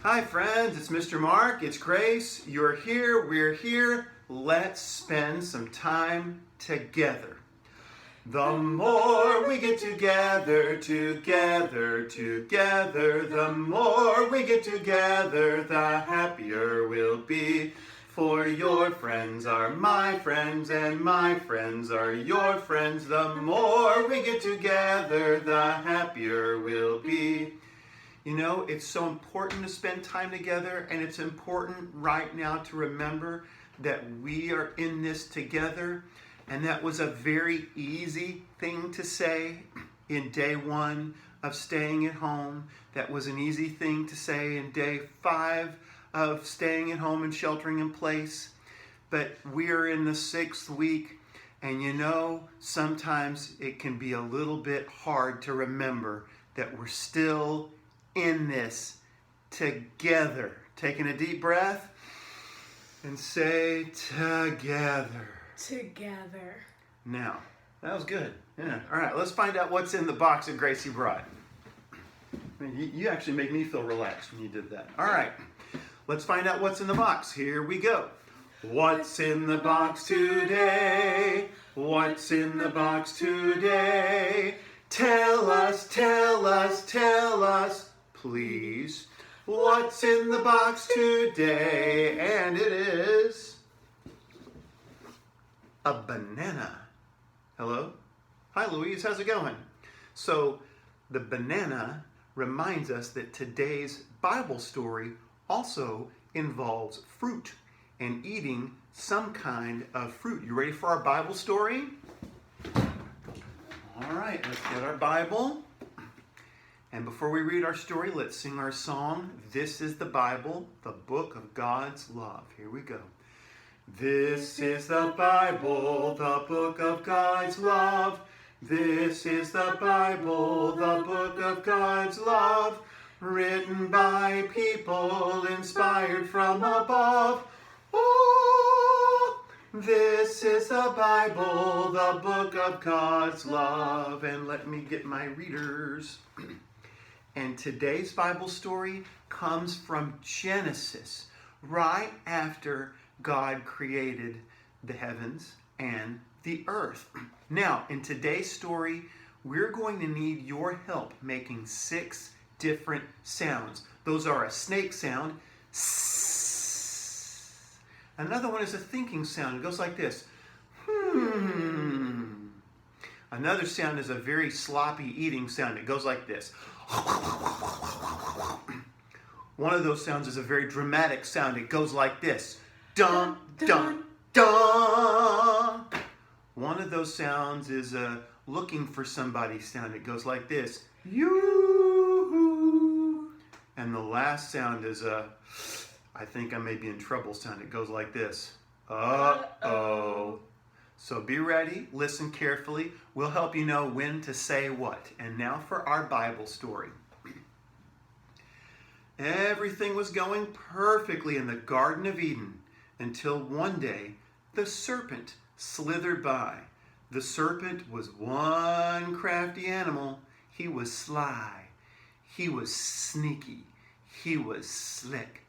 Hi friends, it's Mr. Mark, it's Grace, you're here, we're here. Let's spend some time together. The more we get together, the more we get together, the happier we'll be. For your friends are my friends and my friends are your friends. The more we get together, the happier we'll be. You know, it's so important to spend time together, and it's important right now to remember that we are in this together. And that was a very easy thing to say in day 1 of staying at home. That was an easy thing to say in day 5 of staying at home and sheltering in place. But we're in the 6th week, and you know, sometimes it can be a little bit hard to remember that we're still in this together. Taking a deep breath and say together. Together. Now, that was good. Yeah. All right, let's find out what's in the box that Gracie brought. I mean, you actually make me feel relaxed when you did that. All right, let's find out what's in the box. Here we go. What's in the box today? What's in the box today? Tell us, tell us, tell us, please. What's in the box today? And it is a banana. Hello? Hi, Louise. How's it going? So, the banana reminds us that today's Bible story also involves fruit and eating some kind of fruit. You ready for our Bible story? All right, let's get our Bible. And before we read our story, let's sing our song. This is the Bible, the book of God's love. Here we go. This is the Bible, the book of God's love. This is the Bible, the book of God's love, written by people inspired from above. Oh, this is the Bible, the book of God's love. And let me get my readers. And today's Bible story comes from Genesis, right after God created the heavens and the earth. Now, in today's story, we're going to need your help making 6 different sounds. Those are a snake sound. Sss. Another one is a thinking sound. It goes like this. Another sound is a very sloppy eating sound. It goes like this. One of those sounds is a very dramatic sound. It goes like this. Dun, dun, dun. One of those sounds is a looking for somebody sound. It goes like this. Yoo-hoo. And the last sound is a I think I may be in trouble sound. It goes like this. Uh-oh. So be ready, listen carefully. We'll help you know when to say what. And now for our Bible story. Everything was going perfectly in the Garden of Eden until one day the serpent slithered by. The serpent was one crafty animal. He was sly. He was sneaky. He was slick.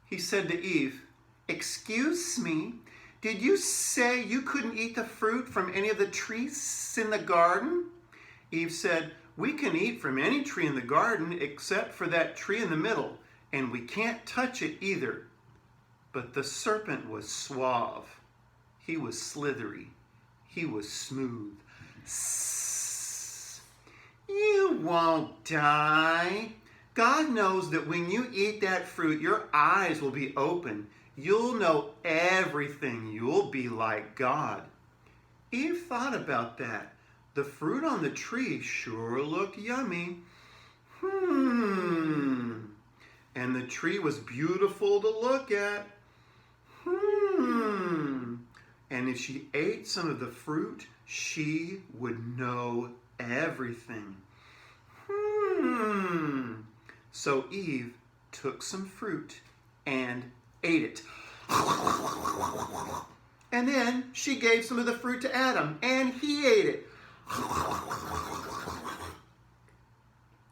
He said to Eve, "Excuse me, did you say you couldn't eat the fruit from any of the trees in the garden?" Eve said, "We can eat from any tree in the garden except for that tree in the middle, and we can't touch it either." But the serpent was suave. He was slithery. He was smooth. "You won't die. God knows that when you eat that fruit, your eyes will be open. You'll know everything. You'll be like God." Eve thought about that. The fruit on the tree sure looked yummy. And the tree was beautiful to look at. And if she ate some of the fruit, she would know everything. So Eve took some fruit and ate it. And then she gave some of the fruit to Adam, and he ate it.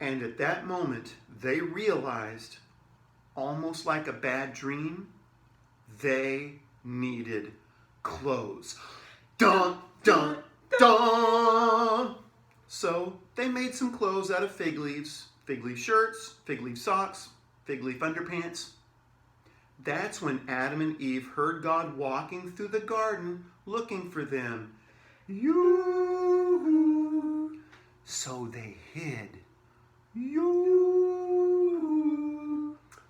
And at that moment, they realized, almost like a bad dream, they needed clothes. Dun, dun, dun! So they made some clothes out of fig leaves shirts, fig leaf socks, fig leaf underpants. That's when Adam and Eve heard God walking through the garden looking for them. Yoo-hoo. So they hid. Yoo-hoo.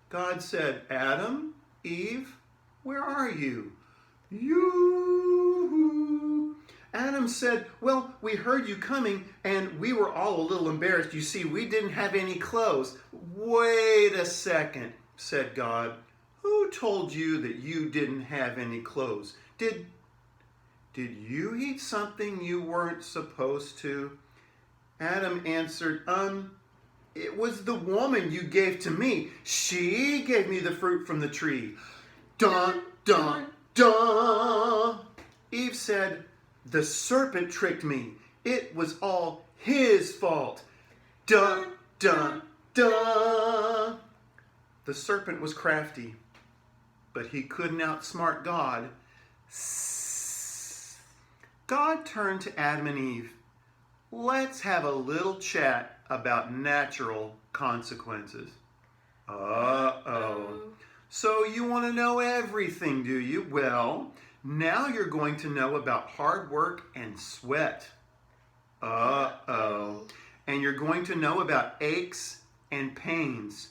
God said, Adam, Eve, where are you? Yoo-hoo. Adam said, well, we heard you coming and we were all a little embarrassed. You see, we didn't have any clothes. Wait a second, said God. Who told you that you didn't have any clothes? Did you eat something you weren't supposed to? Adam answered, it was the woman you gave to me. She gave me the fruit from the tree. Dun, dun, dun. Eve said, the serpent tricked me. It was all his fault. Dun, dun, dun. The serpent was crafty, but he couldn't outsmart God. God turned to Adam and Eve. Let's have a little chat about natural consequences. Uh-oh. So you want to know everything, do you? Well, now you're going to know about hard work and sweat. Uh-oh. And you're going to know about aches and pains.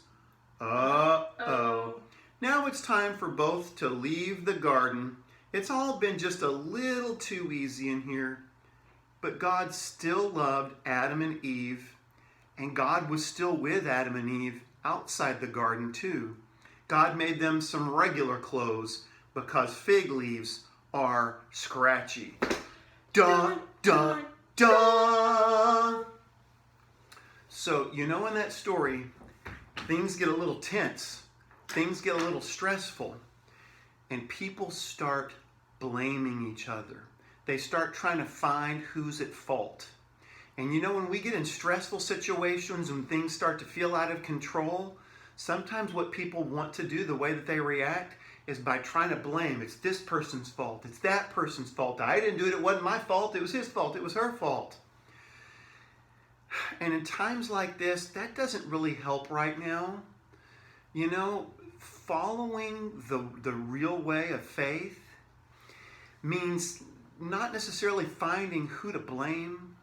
Uh-oh. Now it's time for both to leave the garden. It's all been just a little too easy in here. But God still loved Adam and Eve. And God was still with Adam and Eve outside the garden too. God made them some regular clothes because fig leaves are scratchy. Dun, dun, dun. So, you know, in that story, things get a little tense. Things get a little stressful. And people start blaming each other. They start trying to find who's at fault. And you know, when we get in stressful situations and things start to feel out of control, sometimes what people want to do, the way that they react, is by trying to blame. It's this person's fault. It's that person's fault. I didn't do it. It wasn't my fault. It was his fault. It was her fault. And in times like this, that doesn't really help right now. You know, following the real way of faith means not necessarily finding who to blame,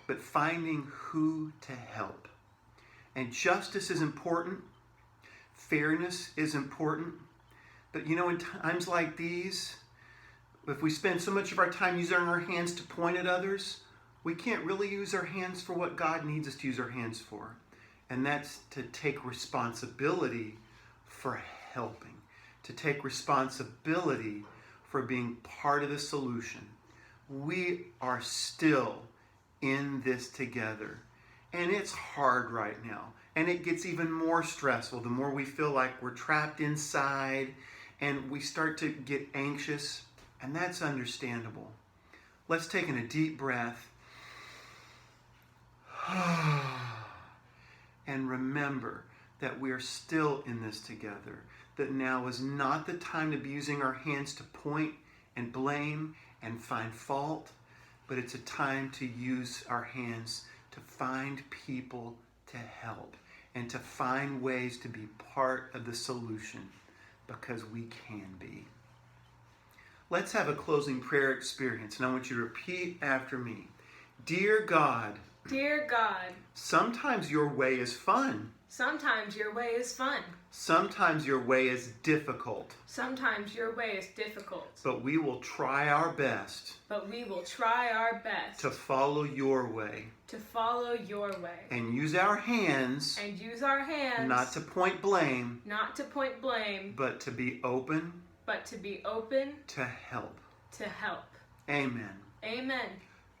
but finding who to help. And justice is important. Fairness is important. But you know, in times like these, if we spend so much of our time using our hands to point at others, we can't really use our hands for what God needs us to use our hands for. And that's to take responsibility for helping, to take responsibility for being part of the solution. We are still in this together. And it's hard right now. And it gets even more stressful the more we feel like we're trapped inside and we start to get anxious. And that's understandable. Let's take in a deep breath. And remember that we are still in this together. That now is not the time to be using our hands to point and blame and find fault, but it's a time to use our hands to find people to help and to find ways to be part of the solution, because we can be. Let's have a closing prayer experience, and I want you to repeat after me. Dear God, dear God, sometimes your way is fun. Sometimes your way is fun. Sometimes your way is difficult. Sometimes your way is difficult. But we will try our best. But we will try our best. To follow your way. To follow your way. And use our hands. And use our hands. Not to point blame. Not to point blame. But to be open. But to be open. To help. To help. Amen. Amen.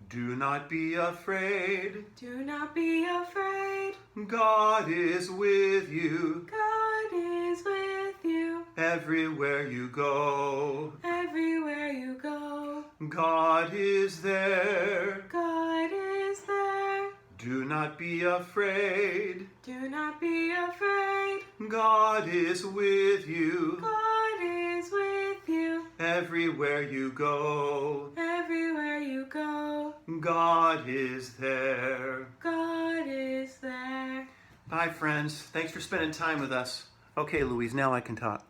Do not be afraid. Do not be afraid. God is with you. God is with you. Everywhere you go. Everywhere you go. God is there. God is there. Do not be afraid. Do not be afraid. God is with you. God is with you. Everywhere you go, Everywhere you go, God is there. God is there. Bye, friends. Thanks for spending time with us. Okay, Louise, now I can talk.